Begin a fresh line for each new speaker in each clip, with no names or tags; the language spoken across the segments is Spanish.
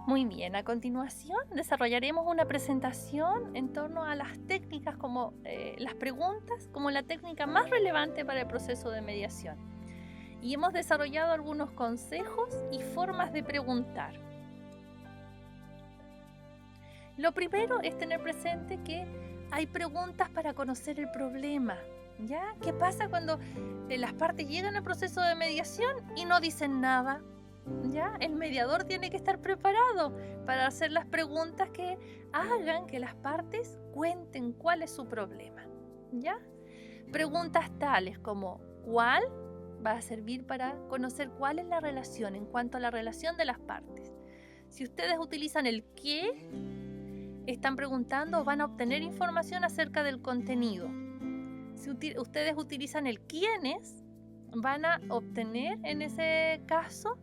Muy bien, a continuación desarrollaremos una presentación en torno a las técnicas como las preguntas como la técnica más relevante para el proceso de mediación. Y hemos desarrollado algunos consejos y formas de preguntar. Lo primero es tener presente que hay preguntas para conocer el problema. ¿Ya? ¿Qué pasa cuando las partes llegan al proceso de mediación y no dicen nada? ¿Ya? El mediador tiene que estar preparado para hacer las preguntas que hagan que las partes cuenten cuál es su problema. ¿Ya? Preguntas tales como ¿cuál? Va a servir para conocer cuál es la relación en cuanto a la relación de las partes. Si ustedes utilizan el qué, están preguntando o van a obtener información acerca del contenido. Si ustedes utilizan el quiénes, van a obtener en ese caso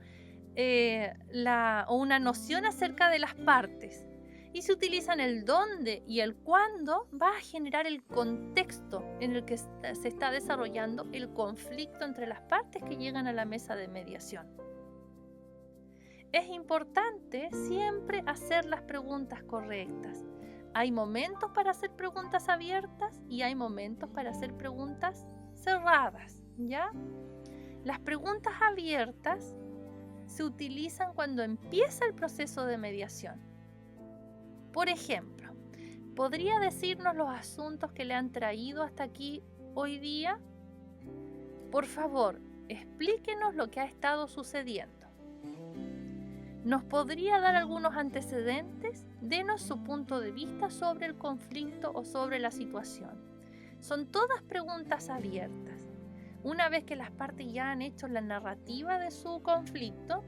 una noción acerca de las partes. Y si utilizan el dónde y el cuándo, va a generar el contexto en el que se está desarrollando el conflicto entre las partes que llegan a la mesa de mediación. Es importante siempre hacer las preguntas correctas. Hay momentos para hacer preguntas abiertas y hay momentos para hacer preguntas cerradas, ¿ya? Las preguntas abiertas se utilizan cuando empieza el proceso de mediación. Por ejemplo, ¿podría decirnos los asuntos que le han traído hasta aquí hoy día? Por favor, explíquenos lo que ha estado sucediendo. ¿Nos podría dar algunos antecedentes? Denos su punto de vista sobre el conflicto o sobre la situación. Son todas preguntas abiertas. Una vez que las partes ya han hecho la narrativa de su conflicto,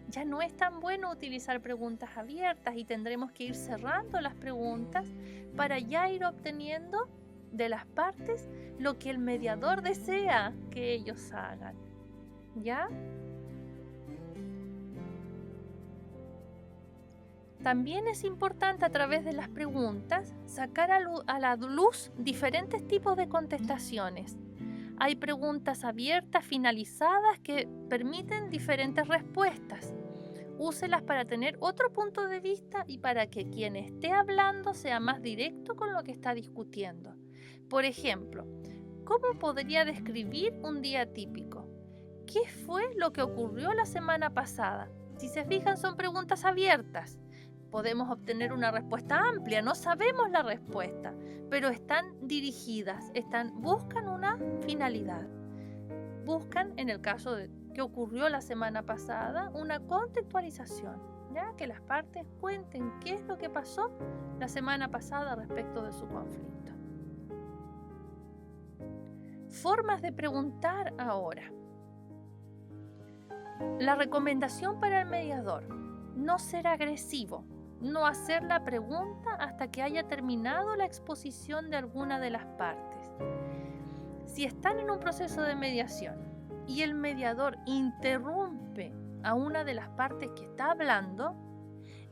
ya no es tan bueno utilizar preguntas abiertas y tendremos que ir cerrando las preguntas para ya ir obteniendo de las partes lo que el mediador desea que ellos hagan. ¿Ya? También es importante a través de las preguntas sacar a la luz diferentes tipos de contestaciones. Hay preguntas abiertas, finalizadas, que permiten diferentes respuestas. Úselas para tener otro punto de vista y para que quien esté hablando sea más directo con lo que está discutiendo. Por ejemplo, ¿cómo podría describir un día típico? ¿Qué fue lo que ocurrió la semana pasada? Si se fijan, son preguntas abiertas. Podemos obtener una respuesta amplia, no sabemos la respuesta, pero están dirigidas, buscan una finalidad. Buscan, en el caso de que ocurrió la semana pasada, una contextualización, ¿ya? Que las partes cuenten qué es lo que pasó la semana pasada respecto de su conflicto. Formas de preguntar ahora. La recomendación para el mediador: no ser agresivo. No hacer la pregunta hasta que haya terminado la exposición de alguna de las partes. Si están en un proceso de mediación y el mediador interrumpe a una de las partes que está hablando,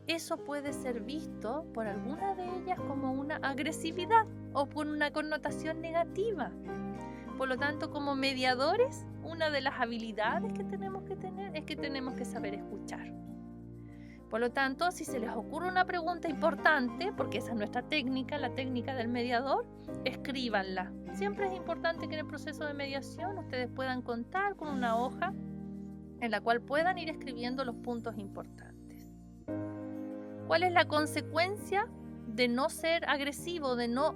eso puede ser visto por alguna de ellas como una agresividad o por una connotación negativa. Por lo tanto, como mediadores, una de las habilidades que tenemos que tener es que tenemos que saber escuchar. Por lo tanto, si se les ocurre una pregunta importante, porque esa es nuestra técnica, la técnica del mediador, escríbanla. Siempre es importante que en el proceso de mediación ustedes puedan contar con una hoja en la cual puedan ir escribiendo los puntos importantes. ¿Cuál es la consecuencia de no ser agresivo, de no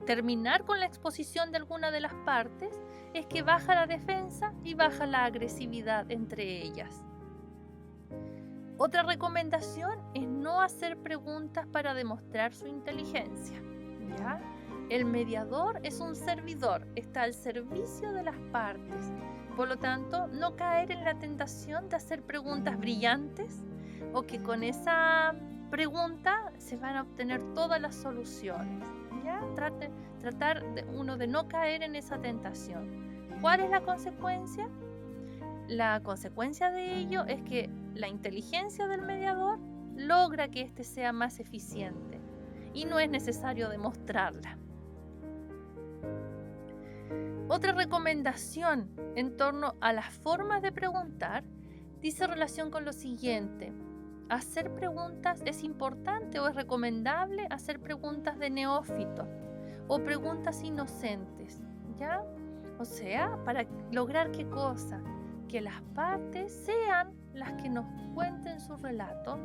terminar con la exposición de alguna de las partes? Es que baja la defensa y baja la agresividad entre ellas. Otra recomendación es no hacer preguntas para demostrar su inteligencia, ¿ya? El mediador es un servidor, está al servicio de las partes. Por lo tanto, no caer en la tentación de hacer preguntas brillantes o que con esa pregunta se van a obtener todas las soluciones, ¿ya? Tratar de no caer en esa tentación. ¿Cuál es la consecuencia? La consecuencia de ello es que la inteligencia del mediador logra que éste sea más eficiente y no es necesario demostrarla. Otra recomendación en torno a las formas de preguntar Dice relación con lo siguiente: hacer preguntas es importante o es recomendable hacer preguntas de neófito o preguntas inocentes, ¿ya? O sea, para lograr ¿qué cosa? Que las partes sean las que nos cuenten su relato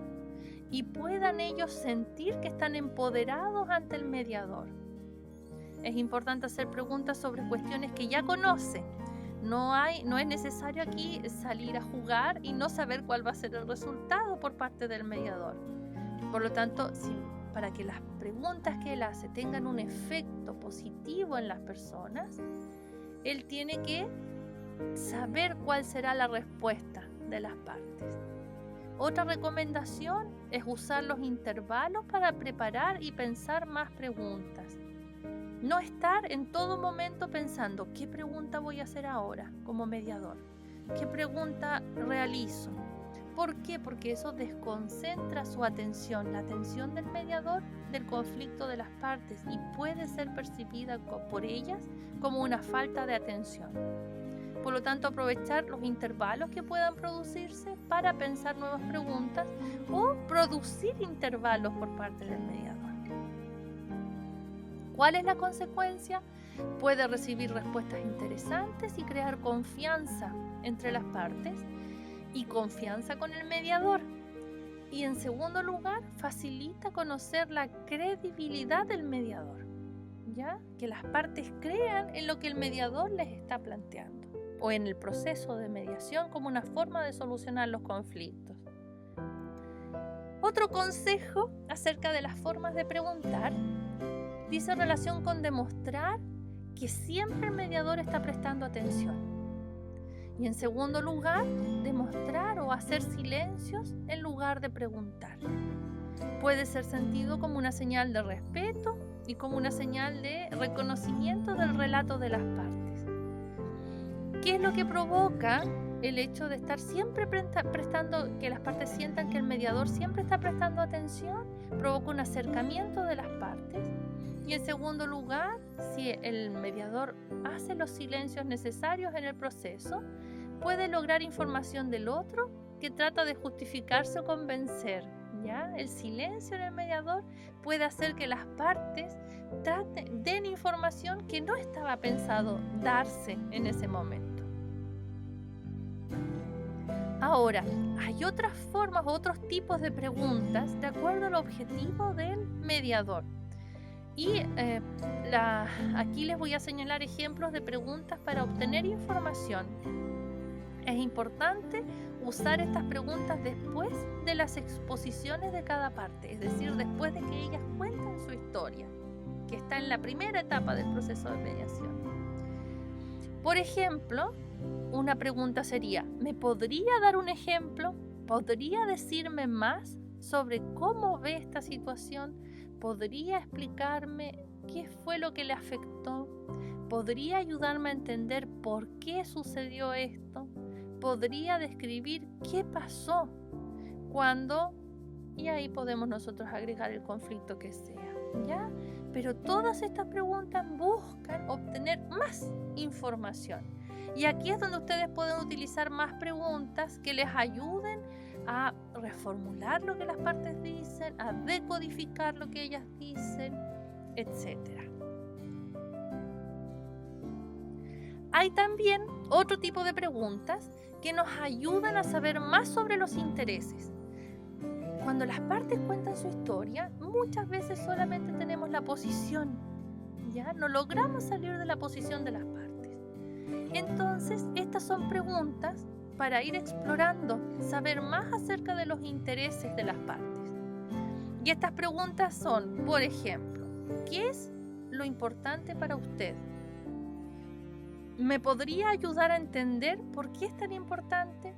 y puedan ellos sentir que están empoderados ante el mediador. Es importante hacer preguntas sobre cuestiones que ya conocen. No es necesario aquí salir a jugar y no saber cuál va a ser el resultado por parte del mediador. Por lo tanto, para que las preguntas que él hace tengan un efecto positivo en las personas, él tiene que saber cuál será la respuesta de las partes. Otra recomendación es usar los intervalos para preparar y pensar más preguntas. No estar en todo momento pensando ¿qué pregunta voy a hacer ahora como mediador? ¿Qué pregunta realizo? ¿Por qué? Porque eso desconcentra su atención, la atención del mediador del conflicto de las partes, y puede ser percibida por ellas como una falta de atención. Por lo tanto, aprovechar los intervalos que puedan producirse para pensar nuevas preguntas o producir intervalos por parte del mediador. ¿Cuál es la consecuencia? Puede recibir respuestas interesantes y crear confianza entre las partes y confianza con el mediador. Y en segundo lugar, facilita conocer la credibilidad del mediador, ¿ya? Que las partes crean en lo que el mediador les está planteando o en el proceso de mediación como una forma de solucionar los conflictos. Otro consejo acerca de las formas de preguntar dice relación con demostrar que siempre el mediador está prestando atención. Y en segundo lugar, demostrar o hacer silencios en lugar de preguntar. Puede ser sentido como una señal de respeto y como una señal de reconocimiento del relato de las partes. ¿Qué es lo que provoca el hecho de estar siempre prestando, que las partes sientan que el mediador siempre está prestando atención? Provoca un acercamiento de las partes. Y en segundo lugar, si el mediador hace los silencios necesarios en el proceso, puede lograr información del otro que trata de justificarse o convencer, ¿ya? El silencio en el mediador puede hacer que las partes den información que no estaba pensado darse en ese momento. Ahora, hay otras formas, otros tipos de preguntas de acuerdo al objetivo del mediador. Y aquí les voy a señalar ejemplos de preguntas para obtener información. Es importante usar estas preguntas después de las exposiciones de cada parte, es decir, después de que ellas cuentan su historia, que está en la primera etapa del proceso de mediación. Por ejemplo, una pregunta sería: ¿me podría dar un ejemplo? ¿Podría decirme más sobre cómo ve esta situación? ¿Podría explicarme qué fue lo que le afectó? ¿Podría ayudarme a entender por qué sucedió esto? ¿Podría describir qué pasó cuando? Y ahí podemos nosotros agregar el conflicto que sea, ¿ya? Pero todas estas preguntas buscan obtener más información. Y aquí es donde ustedes pueden utilizar más preguntas que les ayuden a reformular lo que las partes dicen, a decodificar lo que ellas dicen, etc. Hay también otro tipo de preguntas que nos ayudan a saber más sobre los intereses. Cuando las partes cuentan su historia, muchas veces solamente tenemos la posición, ¿ya? No logramos salir de la posición de las partes. Entonces, estas son preguntas para ir explorando, saber más acerca de los intereses de las partes. Y estas preguntas son, por ejemplo, ¿qué es lo importante para usted? ¿Me podría ayudar a entender por qué es tan importante?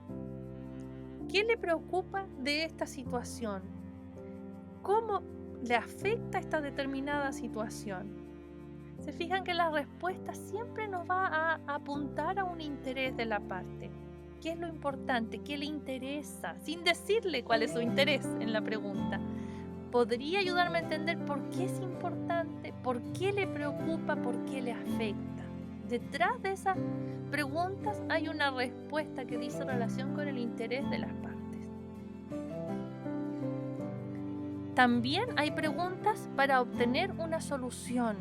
¿Qué le preocupa de esta situación? ¿Cómo le afecta esta determinada situación? Se fijan que la respuesta siempre nos va a apuntar a un interés de la parte. ¿Qué es lo importante? ¿Qué le interesa? Sin decirle cuál es su interés en la pregunta. ¿Podría ayudarme a entender por qué es importante? ¿Por qué le preocupa? ¿Por qué le afecta? Detrás de esa pregunta preguntas hay una respuesta que dice relación con el interés de las partes. También hay preguntas para obtener una solución,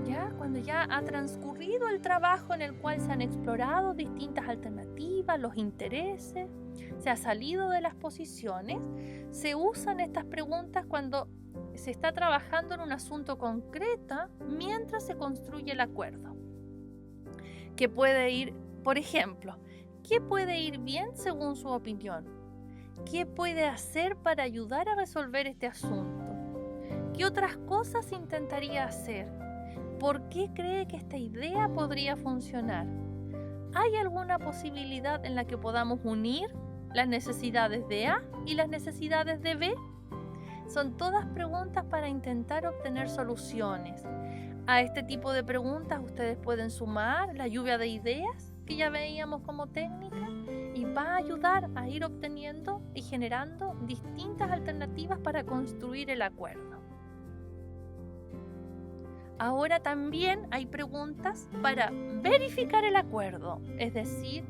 ¿ya? Cuando ya ha transcurrido el trabajo en el cual se han explorado distintas alternativas, los intereses, se ha salido de las posiciones, se usan estas preguntas cuando se está trabajando en un asunto concreto mientras se construye el acuerdo. Que puede ir, por ejemplo, ¿qué puede ir bien según su opinión? ¿Qué puede hacer para ayudar a resolver este asunto? ¿Qué otras cosas intentaría hacer? ¿Por qué cree que esta idea podría funcionar? ¿Hay alguna posibilidad en la que podamos unir las necesidades de A y las necesidades de B? Son todas preguntas para intentar obtener soluciones. A este tipo de preguntas ustedes pueden sumar la lluvia de ideas que ya veíamos como técnica y va a ayudar a ir obteniendo y generando distintas alternativas para construir el acuerdo. Ahora también hay preguntas para verificar el acuerdo, es decir,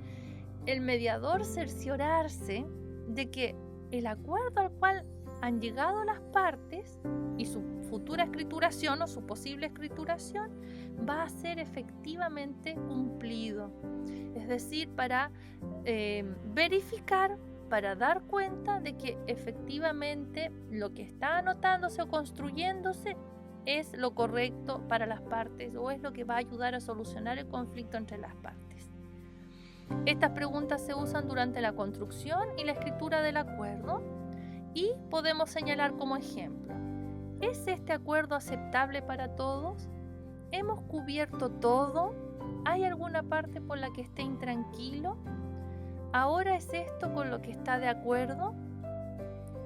el mediador cerciorarse de que el acuerdo al cual han llegado las partes y su futura escrituración o su posible escrituración va a ser efectivamente cumplido. Es decir, para verificar, para dar cuenta de que efectivamente lo que está anotándose o construyéndose es lo correcto para las partes o es lo que va a ayudar a solucionar el conflicto entre las partes. Estas preguntas se usan durante la construcción y la escritura del acuerdo y podemos señalar como ejemplo: ¿es este acuerdo aceptable para todos? ¿Hemos cubierto todo? ¿Hay alguna parte por la que esté intranquilo? ¿Ahora es esto con lo que está de acuerdo?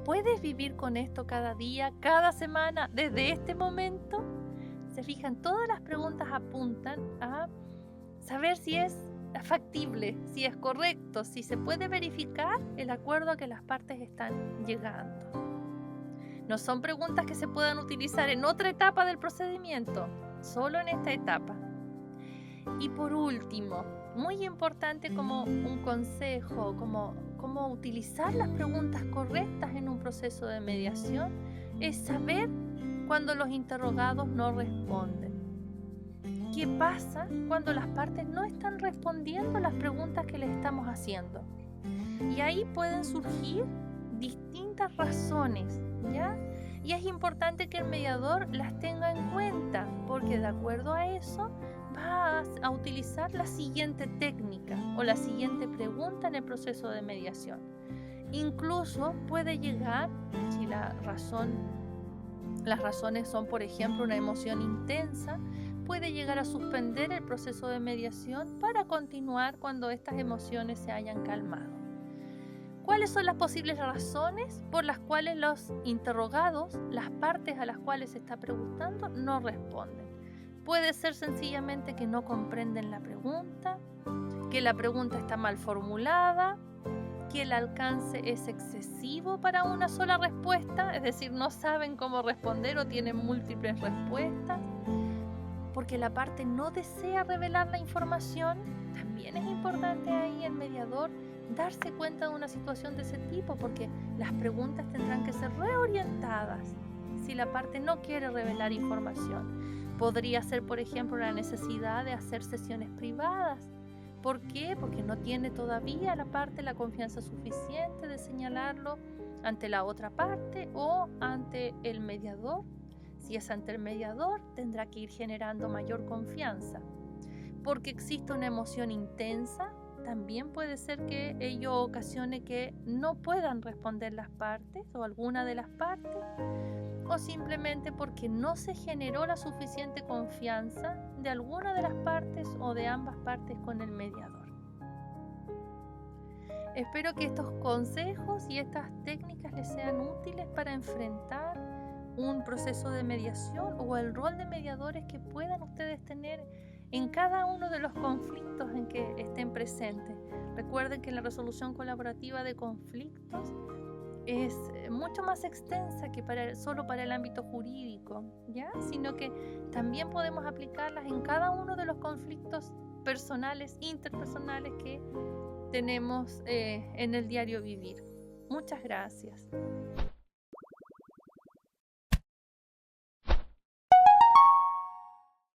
¿Puedes vivir con esto cada día, cada semana, desde este momento? Se fijan, todas las preguntas apuntan a saber si es factible, si es correcto, si se puede verificar el acuerdo a que las partes están llegando. No son preguntas que se puedan utilizar en otra etapa del procedimiento, solo en esta etapa. Y por último, muy importante como un consejo, como utilizar las preguntas correctas en un proceso de mediación, es saber cuando los interrogados no responden. ¿Qué pasa cuando las partes no están respondiendo las preguntas que les estamos haciendo? Y ahí pueden surgir distintas razones, ¿ya? Y es importante que el mediador las tenga en cuenta, porque de acuerdo a eso va a utilizar la siguiente técnica o la siguiente pregunta en el proceso de mediación. Incluso puede llegar, si las razones son, por ejemplo, una emoción intensa, puede llegar a suspender el proceso de mediación para continuar cuando estas emociones se hayan calmado. ¿Cuáles son las posibles razones por las cuales los interrogados, las partes a las cuales se está preguntando, no responden? Puede ser sencillamente que no comprenden la pregunta, que la pregunta está mal formulada, que el alcance es excesivo para una sola respuesta, es decir, no saben cómo responder o tienen múltiples respuestas, porque la parte no desea revelar la información. También es importante ahí el mediador darse cuenta de una situación de ese tipo, porque las preguntas tendrán que ser reorientadas si la parte no quiere revelar información. Podría ser, por ejemplo, la necesidad de hacer sesiones privadas. ¿Por qué? Porque no tiene todavía la parte la confianza suficiente de señalarlo ante la otra parte o ante el mediador. Si es ante el mediador, tendrá que ir generando mayor confianza. Porque existe una emoción intensa, también puede ser que ello ocasione que no puedan responder las partes o alguna de las partes, o simplemente porque no se generó la suficiente confianza de alguna de las partes o de ambas partes con el mediador. Espero que estos consejos y estas técnicas les sean útiles para enfrentar un proceso de mediación o el rol de mediadores que puedan ustedes tener en cada uno de los conflictos en que estén presentes. Recuerden que la resolución colaborativa de conflictos es mucho más extensa que solo para el ámbito jurídico, ¿ya? Sino que también podemos aplicarlas en cada uno de los conflictos personales, interpersonales que tenemos en el diario vivir. Muchas gracias.